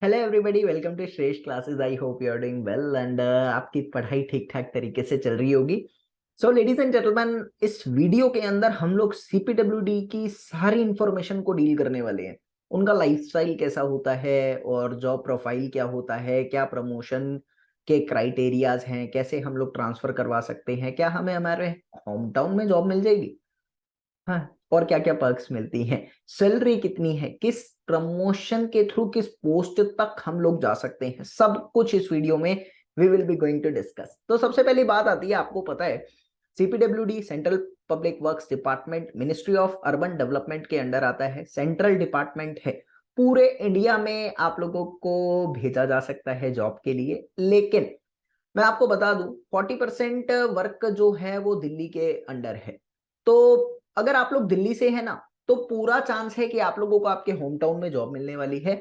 Hello everybody, welcome to Shreshth classes. I hope you are doing well and आपकी पढ़ाई ठीक ठाक तरीके से चल रही होगी। सो लेडीज एंड जेंटलमैन, इस वीडियो के अंदर हम लोग सीपीडब्ल्यूडी की सारी इंफॉर्मेशन को डील करने वाले हैं। उनका लाइफस्टाइल कैसा होता है और जॉब प्रोफाइल क्या होता है, क्या प्रमोशन के क्राइटेरियाज हैं, कैसे हम लोग ट्रांसफर करवा सकते हैं, क्या हमें हमारे होम टाउन में जॉब मिल जाएगी, हाँ, और क्या क्या पर्क्स मिलती हैं, सैलरी कितनी है, किस प्रमोशन के थ्रू किस पोस्ट तक हम लोग जा सकते हैं, सब कुछ इस वीडियो में we will be going to discuss. तो सबसे पहली बात आती है, आपको पता है CPWD central public works department ministry of urban development के अंडर आता है। सेंट्रल डिपार्टमेंट है, पूरे इंडिया में आप लोगों को भेजा जा सकता है जॉब के लिए। लेकिन मैं आपको बता दूं 40% वर्क जो है वो दिल्ली के अंडर है। तो अगर आप लोग दिल्ली से हैं ना, तो पूरा चांस है कि आप लोगों को आपके होम टाउन में जॉब मिलने वाली है।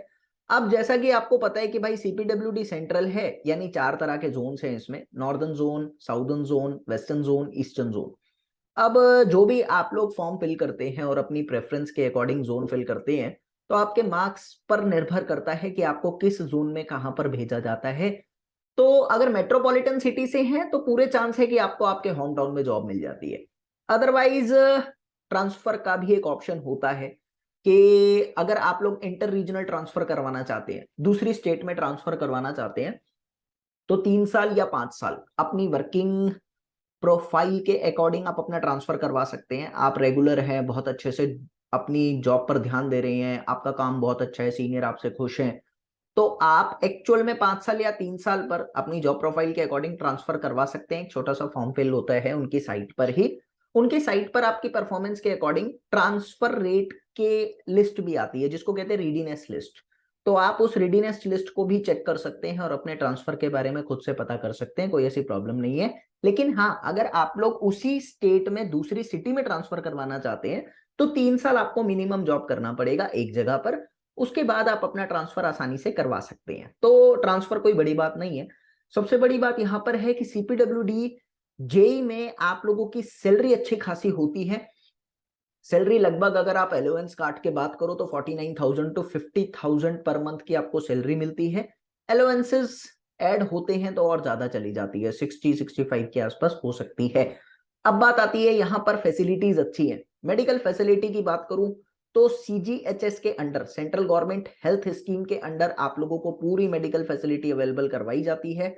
अब जैसा कि आपको पता है कि भाई सीपीडब्ल्यूडी सेंट्रल है, यानी 4 तरह के जोन्स हैं इसमें, northern zone, southern zone, western zone, eastern zone. अब जो भी आप लोग फॉर्म फिल करते हैं और अपनी प्रेफरेंस के अकॉर्डिंग जोन फिल करते हैं, तो आपके मार्क्स पर निर्भर करता है कि आपको किस जोन में कहां पर भेजा जाता है। तो अगर मेट्रोपॉलिटन सिटी से हैं तो पूरे चांस है कि आपको आपके होम टाउन में जॉब मिल जाती है। अदरवाइज ट्रांसफर का भी एक ऑप्शन होता है कि अगर आप लोग इंटर रीजनल ट्रांसफर करवाना चाहते हैं, दूसरी स्टेट में ट्रांसफर करवाना चाहते हैं, तो 3 साल या 5 साल अपनी वर्किंग प्रोफाइल के अकॉर्डिंग आप अपना ट्रांसफर करवा सकते हैं। आप रेगुलर हैं, बहुत अच्छे से अपनी जॉब पर ध्यान दे रहे हैं, आपका काम बहुत अच्छा है, सीनियर आपसे खुश हैं, तो आप एक्चुअल में 5 साल या 3 साल पर अपनी जॉब प्रोफाइल के अकॉर्डिंग ट्रांसफर करवा सकते हैं। एक छोटा सा फॉर्म फिल होता है उनकी साइट पर ही। उनकी साइट पर आपकी परफॉर्मेंस के अकॉर्डिंग ट्रांसफर रेट के लिस्ट भी आती है, जिसको कहते हैं रेडीनेस लिस्ट। तो आप उस रेडीनेस लिस्ट को भी चेक कर सकते हैं और अपने ट्रांसफर के बारे में खुद से पता कर सकते हैं, कोई ऐसी प्रॉब्लम नहीं है। लेकिन हाँ, अगर आप लोग उसी स्टेट में दूसरी सिटी में ट्रांसफर करवाना चाहते हैं, तो 3 साल आपको मिनिमम जॉब करना पड़ेगा एक जगह पर। उसके बाद आप अपना ट्रांसफर आसानी से करवा सकते हैं। तो ट्रांसफर कोई बड़ी बात नहीं है। सबसे बड़ी बात यहां पर है कि सीपीडब्ल्यूडी जेई में आप लोगों की सैलरी अच्छी खासी होती है। सैलरी लगभग अगर आप अलाउंस काट के बात करो तो 49,000 टू 50,000 पर मंथ की आपको सैलरी मिलती है। अलाउंसेस ऐड होते हैं तो और ज्यादा चली जाती है, 60-65 के आसपास हो सकती है। अब बात आती है यहाँ पर फैसिलिटीज अच्छी है। मेडिकल फैसिलिटी की बात करूं तो सीजीएचएस के under, central government health scheme के अंडर आप लोगों को पूरी मेडिकल फैसिलिटी अवेलेबल करवाई जाती है।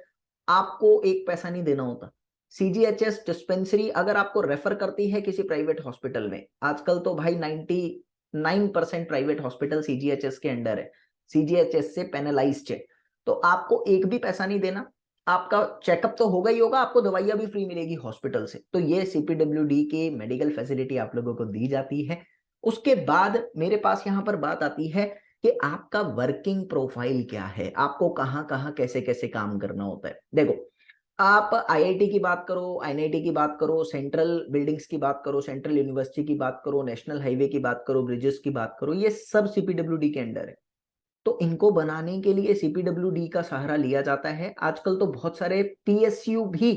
आपको एक पैसा नहीं देना होता। सीजीएचएस डिस्पेंसरी अगर आपको रेफर करती है किसी प्राइवेट हॉस्पिटल में, आजकल तो भाई 99% प्राइवेट हॉस्पिटल सीजीएचएस के अंडर है, सीजीएचएस से पेनलाइज्ड है, तो आपको एक भी पैसा नहीं देना। आपका चेकअप तो होगा ही होगा, आपको दवाइयां भी फ्री मिलेगी हॉस्पिटल से। तो ये सीपीडब्ल्यूडी की मेडिकल फैसिलिटी आप लोगों को दी जाती है। उसके बाद मेरे पास यहां पर बात आती है कि आपका वर्किंग प्रोफाइल क्या है, आपको कहां कहां कैसे कैसे काम करना होता है। देखो, आप आईआईटी की बात करो, एनआईटी की बात करो, सेंट्रल बिल्डिंग्स की बात करो, सेंट्रल यूनिवर्सिटी की बात करो, नेशनल हाईवे की बात करो, ब्रिजेस की बात करो, ये सब सीपीडब्ल्यूडी के अंडर है। तो इनको बनाने के लिए सीपीडब्ल्यूडी का सहारा लिया जाता है। आजकल तो बहुत सारे पीएसयू भी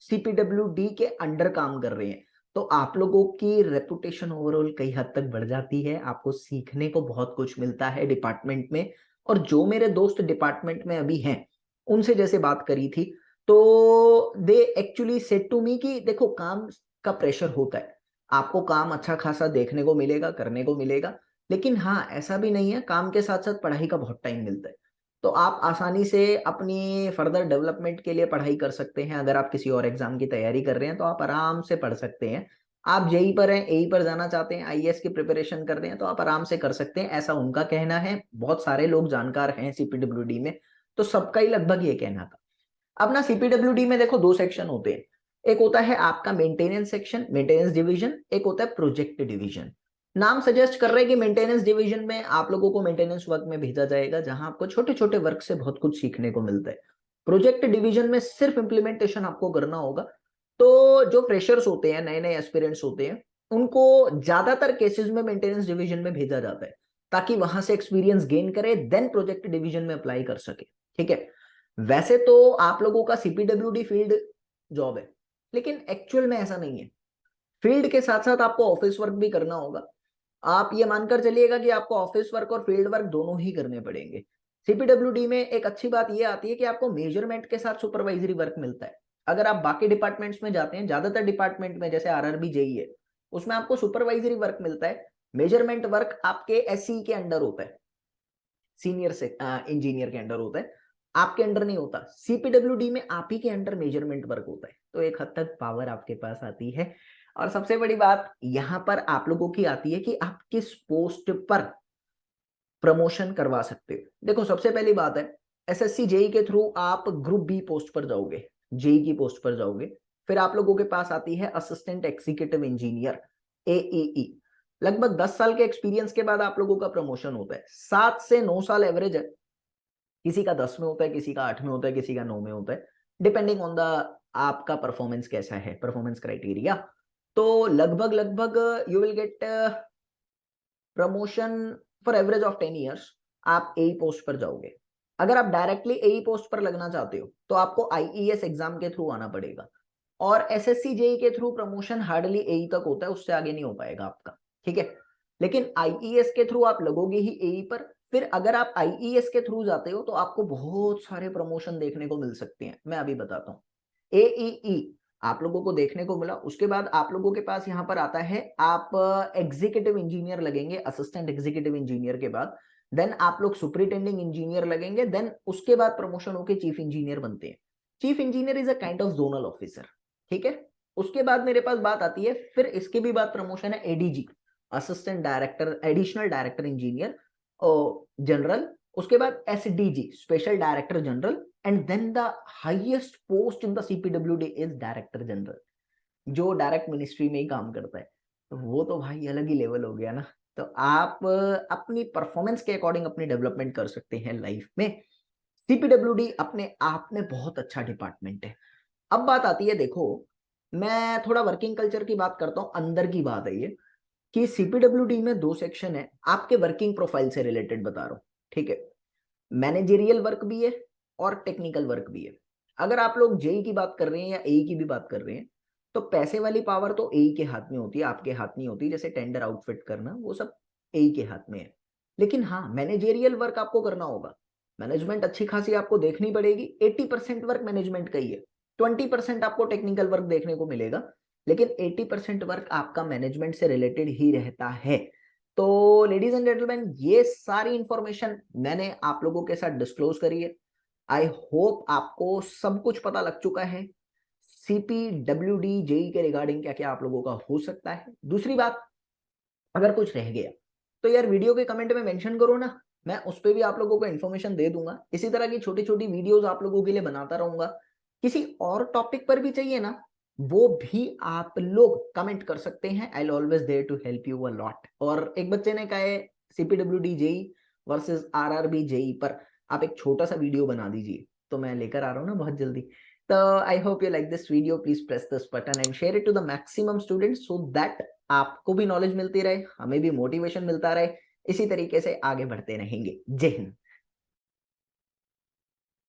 सीपीडब्ल्यूडी के अंडर काम कर रहे हैं। तो आप लोगों की रेपुटेशन ओवरऑल कई हद तक बढ़ जाती है, आपको सीखने को बहुत कुछ मिलता है डिपार्टमेंट में। और जो मेरे दोस्त डिपार्टमेंट में अभी हैं, उनसे जैसे बात करी थी, तो they actually said to me कि देखो, काम का प्रेशर होता है, आपको काम अच्छा खासा देखने को मिलेगा, करने को मिलेगा। लेकिन हाँ, ऐसा भी नहीं है, काम के साथ साथ पढ़ाई का बहुत टाइम मिलता है। तो आप आसानी से अपनी फर्दर डेवलपमेंट के लिए पढ़ाई कर सकते हैं। अगर आप किसी और एग्जाम की तैयारी कर रहे हैं तो आप आराम से पढ़ सकते हैं। आप जेई पर हैं, एई पर जाना चाहते हैं, आईएएस की प्रिपरेशन कर रहे हैं, तो आप आराम से कर सकते हैं, ऐसा उनका कहना है। बहुत सारे लोग जानकार हैं सीपीडब्ल्यूडी में, तो सबका ही लगभग ये कहना था। अब ना सीपीडब्ल्यूडी में देखो, 2 सेक्शन होते हैं। एक होता है आपका मेंटेनेंस सेक्शन, मेंटेनेंस डिवीजन, एक होता है प्रोजेक्ट डिवीजन। नाम सजेस्ट कर रहे हैं कि मेंटेनेंस डिवीजन में आप लोगों को मेंटेनेंस वर्क में भेजा जाएगा, जहां आपको छोटे छोटे वर्क से बहुत कुछ सीखने को मिलता है। प्रोजेक्ट डिवीजन में सिर्फ इंप्लीमेंटेशन आपको करना होगा। तो जो फ्रेशर्स होते हैं, नए नए एस्पिरेंट्स होते हैं, उनको ज्यादातर केसेस में मेंटेनेंस डिवीजन में भेजा जाता है, ताकि वहां से एक्सपीरियंस गेन करे, देन प्रोजेक्ट डिवीजन में अप्लाई कर सके। ठीक है। वैसे तो आप लोगों का सीपीडब्ल्यूडी फील्ड जॉब है, लेकिन एक्चुअल में ऐसा नहीं है। फील्ड के साथ साथ आपको ऑफिस वर्क भी करना होगा। आप ये मानकर चलिएगा कि आपको ऑफिस वर्क और फील्ड वर्क दोनों ही करने पड़ेंगे। सीपीडब्ल्यूडी में एक अच्छी बात ये आती है कि आपको मेजरमेंट के साथ सुपरवाइजरी वर्क मिलता है। अगर आप बाकी डिपार्टमेंट्स में जाते हैं, ज्यादातर डिपार्टमेंट में जैसे आरआरबी जेई है, उसमें आपको सुपरवाइजरी वर्क मिलता है, मेजरमेंट वर्क आपके एसई के अंडर होता है, सीनियर से इंजीनियर के अंडर होता है, आपके अंडर नहीं होता। सीपीडब्ल्यूडी में आप ही के अंडर मेजरमेंट वर्क होता है, तो एक हद तक पावर आपके पास आती है। और सबसे बड़ी बात यहां पर आप लोगों की आती है कि आप किस पोस्ट पर प्रमोशन करवा सकते हो। देखो सबसे पहली बात है, एसएससी जेई के थ्रू आप ग्रुप बी पोस्ट पर जाओगे, जेई की पोस्ट पर जाओगे। फिर आप लोगों के पास आती है असिस्टेंट एग्जीक्यूटिव इंजीनियर, एईई। लगभग 10 साल के एक्सपीरियंस के बाद आप लोगों का प्रमोशन होता है। 7 से 9 साल एवरेज है, किसी का 10 में होता है, किसी का 8 में होता है, किसी का 9 में होता है, डिपेंडिंग ऑन द आपका परफॉर्मेंस कैसा है, परफॉर्मेंस क्राइटेरिया। तो लगभग लगभग you will get promotion for average of 10 years. आप एई पोस्ट पर जाओगे। अगर आप डायरेक्टली एई पोस्ट पर लगना चाहते हो तो आपको आईईएस एग्जाम के थ्रू आना पड़ेगा, और एसएससी जेई के थ्रू प्रमोशन हार्डली एई तक होता है, उससे आगे नहीं हो पाएगा आपका, ठीक है। लेकिन आईईएस के थ्रू आप लगोगे ही एई पर। फिर अगर आप आईईएस के थ्रू जाते हो तो आपको बहुत सारे प्रमोशन देखने को मिल सकते हैं, मैं अभी बताता हूँ। एईई आप लोगों को देखने को मिला, उसके बाद आप लोगों के पास यहाँ पर आता है, आप एग्जीक्यूटिव इंजीनियर लगेंगे, असिस्टेंट एग्जीक्यूटिव इंजीनियर के बाद देन आप लोग सुपरिटेंडिंग इंजीनियर लगेंगे, देन उसके बाद प्रमोशन होके चीफ इंजीनियर बनते हैं। Chief engineer is a kind of zonal officer, ठीक है। उसके बाद मेरे पास बात आती है, फिर इसके भी बाद प्रमोशन है ADG, assistant director, additional director engineer general. उसके बाद SDG, special director general, and then the highest post in the CPWD is director general, जो डायरेक्ट मिनिस्ट्री में ही काम करता है। तो वो तो भाई अलग ही लेवल हो गया ना। तो आप अपनी परफॉर्मेंस के अकॉर्डिंग अपनी डेवलपमेंट कर सकते हैं लाइफ में। सीपीडब्ल्यूडी अपने आप में बहुत अच्छा डिपार्टमेंट है। अब बात आती है, देखो मैं थोड़ा वर्किंग कल्चर की बात करता हूं, अंदर की बात है ये कि सीपीडब्ल्यूडी में 2 सेक्शन है, आपके वर्किंग प्रोफाइल से रिलेटेड बता रहा हूं, ठीक है। मैनेजेरियल वर्क भी है और टेक्निकल वर्क भी है। अगर आप लोग जेई की बात कर रहे हैं या एई की भी बात कर रहे हैं, तो पैसे वाली पावर तो एई के हाथ में होती है, आपके हाथ नहीं होती। जैसे टेंडर आउटफिट करना, वो सब एई के हाथ में है। लेकिन हाँ, मैनेजेरियल वर्क आपको करना होगा, मैनेजमेंट अच्छी खासी आपको देखनी पड़ेगी। 80% वर्क मैनेजमेंट का ही है, 20% आपको टेक्निकल वर्क देखने को मिलेगा, लेकिन 80% वर्क आपका मैनेजमेंट से रिलेटेड ही रहता है। तो लेडीज एंड जेंटलमैन, ये सारी इंफॉर्मेशन मैंने आप लोगों के साथ डिस्क्लोज करी है। आई होप आपको सब कुछ पता लग चुका है सीपीडब्ल्यूडी जेई के रिगार्डिंग क्या क्या आप लोगों का हो सकता है। दूसरी बात, अगर कुछ रह गया तो यार वीडियो के कमेंट में मेंशन करो ना, मैं उस पर भी आप लोगों को इन्फॉर्मेशन दे दूंगा। इसी तरह की छोटी छोटी वीडियोस आप लोगों के लिए बनाता रहूंगा। किसी और टॉपिक पर भी चाहिए ना, वो भी आप लोग कमेंट कर सकते हैं। I will always there to help you a lot. और एक बच्चे ने कहा है CPWD JE versus RRB JE पर आप एक छोटा सा वीडियो बना दीजिए, तो मैं लेकर आ रहा हूँ ना बहुत जल्दी। तो I hope you like this video, please press this button and share it to the maximum students so that आपको भी नॉलेज मिलती रहे, हमें भी मोटिवेशन मिलता रहे। इसी तरीके से आगे बढ़ते रहेंगे। जय हिंद।